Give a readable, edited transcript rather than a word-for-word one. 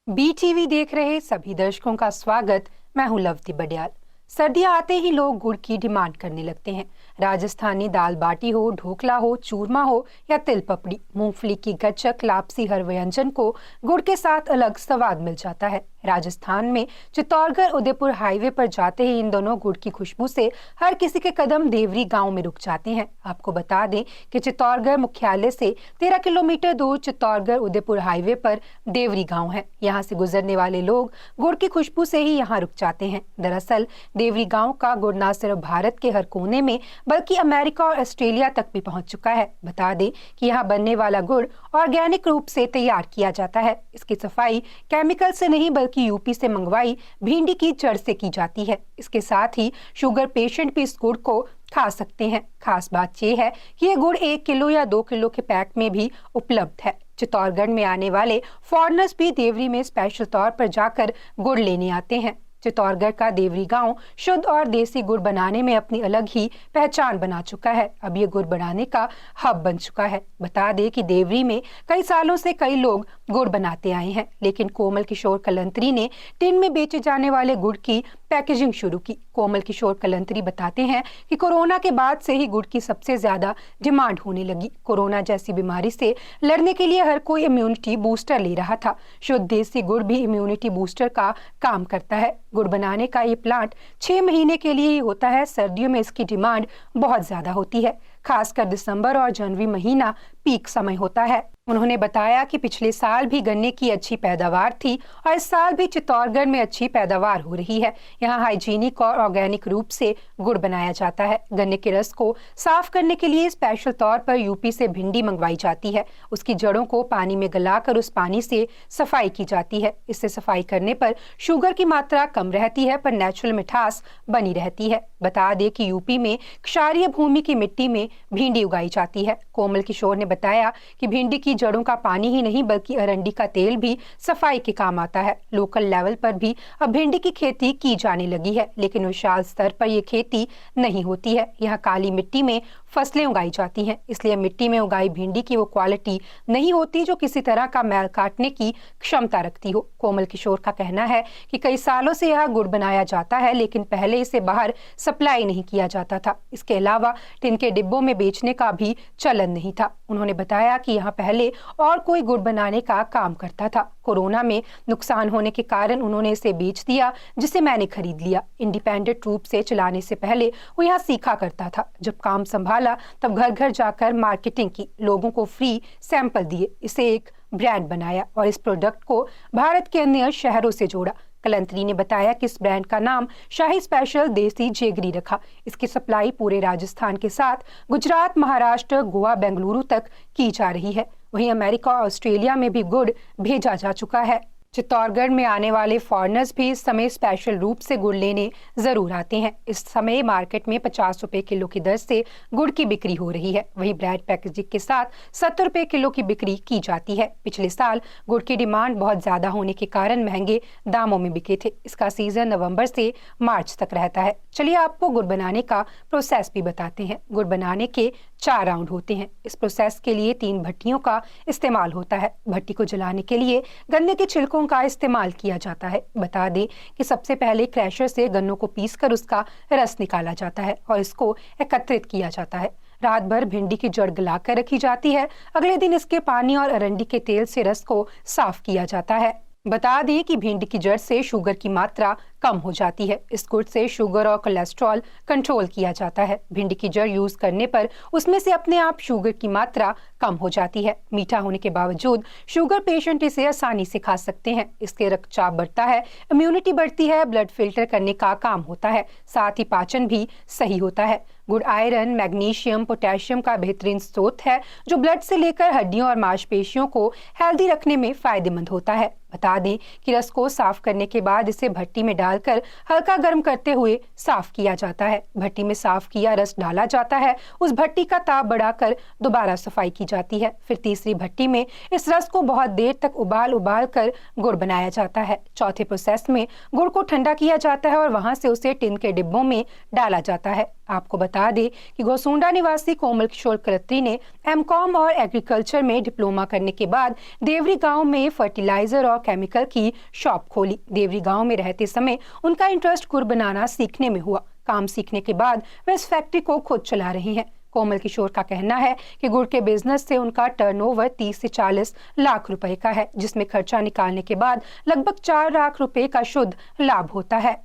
BTV देख रहे सभी दर्शकों का स्वागत। मैं हूं लवती बडियाल। सर्दियां आते ही लोग गुड़ की डिमांड करने लगते हैं। राजस्थानी दाल बाटी हो, ढोकला हो, चूरमा हो या तिल पपड़ी, मूंगफली की गच्चक, लापसी, हर व्यंजन को गुड़ के साथ अलग स्वाद मिल जाता है। राजस्थान में चित्तौड़गढ़ उदयपुर हाईवे पर जाते ही इन दोनों गुड़ की खुशबू से हर किसी के कदम देवरी गांव में रुक जाते हैं। आपको बता दें कि चित्तौड़गढ़ मुख्यालय से 13 किलोमीटर दूर चित्तौड़गढ़ उदयपुर हाईवे पर देवरी गांव है। यहाँ से गुजरने वाले लोग गुड़ की खुशबू से ही यहाँ रुक जाते हैं। दरअसल देवरी गांव का गुड़ न सिर्फ भारत के हर कोने में बल्कि अमेरिका और ऑस्ट्रेलिया तक भी पहुंच चुका है। बता दें कि यहाँ बनने वाला गुड़ ऑर्गेनिक रूप से तैयार किया जाता है। इसकी सफाई केमिकल से नहीं बल्कि यूपी से मंगवाई भिंडी की जड़ से की जाती है। इसके साथ ही शुगर पेशेंट भी इस गुड़ को खा सकते हैं। खास बात यह है कि ये गुड़ 1 किलो या 2 किलो के पैक में भी उपलब्ध है। चित्तौड़गढ़ में आने वाले फॉरेनर्स भी देवरी में स्पेशल तौर पर जाकर गुड़ लेने आते हैं। चित्तौड़गढ़ का देवरी गांव शुद्ध और देसी गुड़ बनाने में अपनी अलग ही पहचान बना चुका है। अब ये गुड़ बनाने का हब बन चुका है। बता दें कि देवरी में कई सालों से कई लोग गुड़ बनाते आए हैं, लेकिन कोमल किशोर कलंतरी ने टिन में बेचे जाने वाले गुड़ की पैकेजिंग शुरू की। कोमल किशोर कलंतरी बताते हैं कि कोरोना के बाद से ही गुड़ की सबसे ज्यादा डिमांड होने लगी। कोरोना जैसी बीमारी से लड़ने के लिए हर कोई इम्यूनिटी बूस्टर ले रहा था। शुद्ध देसी गुड़ भी इम्यूनिटी बूस्टर का काम करता है। गुड़ बनाने का ये प्लांट 6 महीने के लिए ही होता है। सर्दियों में इसकी डिमांड बहुत ज्यादा होती है, खासकर दिसंबर और जनवरी महीना पीक समय होता है। उन्होंने बताया कि पिछले साल भी गन्ने की अच्छी पैदावार थी और इस साल भी चित्तौड़गढ़ में अच्छी पैदावार हो रही है। यहाँ हाइजीनिक और ऑर्गेनिक रूप से गुड़ बनाया जाता है। गन्ने के रस को साफ करने के लिए स्पेशल तौर पर यूपी से भिंडी मंगवाई जाती है। उसकी जड़ों को पानी में गलाकर उस पानी से सफाई की जाती है। इससे सफाई करने पर शुगर की मात्रा कम रहती है पर नेचुरल मिठास बनी रहती है। बता दें कि यूपी में क्षारीय भूमि की मिट्टी में भिंडी उगाई जाती है। कोमल किशोर ने बताया कि भिंडी की जड़ों का पानी ही नहीं बल्कि अरंडी का तेल भी सफाई के काम आता है। लोकल लेवल पर भी अब भिंडी की खेती की जाने लगी है, लेकिन विशाल स्तर पर यह खेती नहीं होती है। यहाँ काली मिट्टी में फसलें उगाई जाती हैं, इसलिए मिट्टी में उगाई भिंडी की वो क्वालिटी नहीं होती जो किसी तरह का मैल काटने की क्षमता रखती हो। कोमल किशोर का कहना है कि कई सालों से यह गुड़ बनाया जाता है, लेकिन पहले इसे बाहर सप्लाई नहीं किया जाता था। इसके अलावा टिन के डिब्बों में बेचने का भी चलन नहीं था। उन्होंने बताया कि यहाँ पहले और कोई गुड़ बनाने का काम करता था। कोरोना में नुकसान होने के कारण उन्होंने इसे बेच दिया, जिसे मैंने खरीद लिया। इंडिपेंडेंट रूप से चलाने से पहले वो यहाँ सीखा करता था। जब काम संभाला तब घर घर जाकर मार्केटिंग की, लोगों को फ्री सैंपल दिए, इसे एक ब्रांड बनाया और इस प्रोडक्ट को भारत के अन्य शहरों से जोड़ा। कलंतरी ने बताया कि इस ब्रांड का नाम शाही स्पेशल देसी जेगरी रखा। इसकी सप्लाई पूरे राजस्थान के साथ गुजरात, महाराष्ट्र, गोवा, बेंगलुरु तक की जा रही है। वहीं अमेरिका और ऑस्ट्रेलिया में भी गुड़ भेजा जा चुका है। चित्तौड़गढ़ में आने वाले फॉरेनर्स भी इस समय स्पेशल रूप से गुड़ लेने जरूर आते हैं। इस समय मार्केट में 50 रुपए किलो की दर से गुड़ की बिक्री हो रही है। वहीं ब्रांड पैकेजिंग के साथ 70 रुपए किलो की बिक्री की जाती है। पिछले साल गुड़ की डिमांड बहुत ज्यादा होने के कारण महंगे दामों में बिके थे। इसका सीजन नवंबर से मार्च तक रहता है। चलिए आपको गुड़ बनाने का प्रोसेस भी बताते हैं। गुड़ बनाने के 4 राउंड होते हैं। इस प्रोसेस के लिए 3 भट्टियों का इस्तेमाल होता है। भट्टी को जलाने के लिए गन्ने के छिलकों का इस्तेमाल किया जाता है। बता दें कि सबसे पहले क्रैशर से गन्नों को पीसकर उसका रस निकाला जाता है और इसको एकत्रित किया जाता है। रात भर भिंडी की जड़ गलाकर रखी जाती है। अगले दिन इसके पानी और अरंडी के तेल से रस को साफ किया जाता है। बता दें कि भिंडी की जड़ से शुगर की मात्रा कम हो जाती है। इस गुड़ से शुगर और कोलेस्ट्रॉल कंट्रोल किया जाता है। भिंडी की जड़ यूज करने पर उसमें से अपने आप शुगर की मात्रा कम हो जाती है। मीठा होने के बावजूद शुगर पेशेंट इसे आसानी से खा सकते हैं। इससे रक्तचाप बढ़ता है, इम्यूनिटी बढ़ती है, ब्लड फिल्टर करने का काम होता है, साथ ही पाचन भी सही होता है। गुड़ आयरन, मैग्नीशियम, पोटेशियम का बेहतरीन स्रोत है जो ब्लड से लेकर हड्डियों और मांसपेशियों को हेल्दी रखने में फायदेमंद होता है। बता दें कि रस को साफ करने के बाद इसे भट्टी में डालकर हल्का गर्म करते हुए साफ किया जाता है। भट्टी में साफ किया रस डाला जाता है। उस भट्टी का ताप बढ़ाकर दोबारा सफाई की जाती है। फिर तीसरी भट्टी में इस रस को बहुत देर तक उबाल कर गुड़ बनाया जाता है। चौथे प्रोसेस में गुड़ को ठंडा किया जाता है और वहां से उसे टिन के डिब्बों में डाला जाता है। आपको बता दें कि घोसुंडा निवासी कोमल किशोर कलंतरी ने एमकॉम और एग्रीकल्चर में डिप्लोमा करने के बाद देवरी गांव में फर्टिलाइजर और केमिकल की शॉप खोली। देवरी गांव में रहते समय उनका इंटरेस्ट गुड़ बनाना सीखने में हुआ। काम सीखने के बाद वे इस फैक्ट्री को खुद चला रही हैं। कोमल किशोर का कहना है कि गुड़ के बिजनेस से उनका टर्नओवर 30 से 40 लाख रुपए का है, जिसमें खर्चा निकालने के बाद लगभग 4 लाख रुपए का शुद्ध लाभ होता है।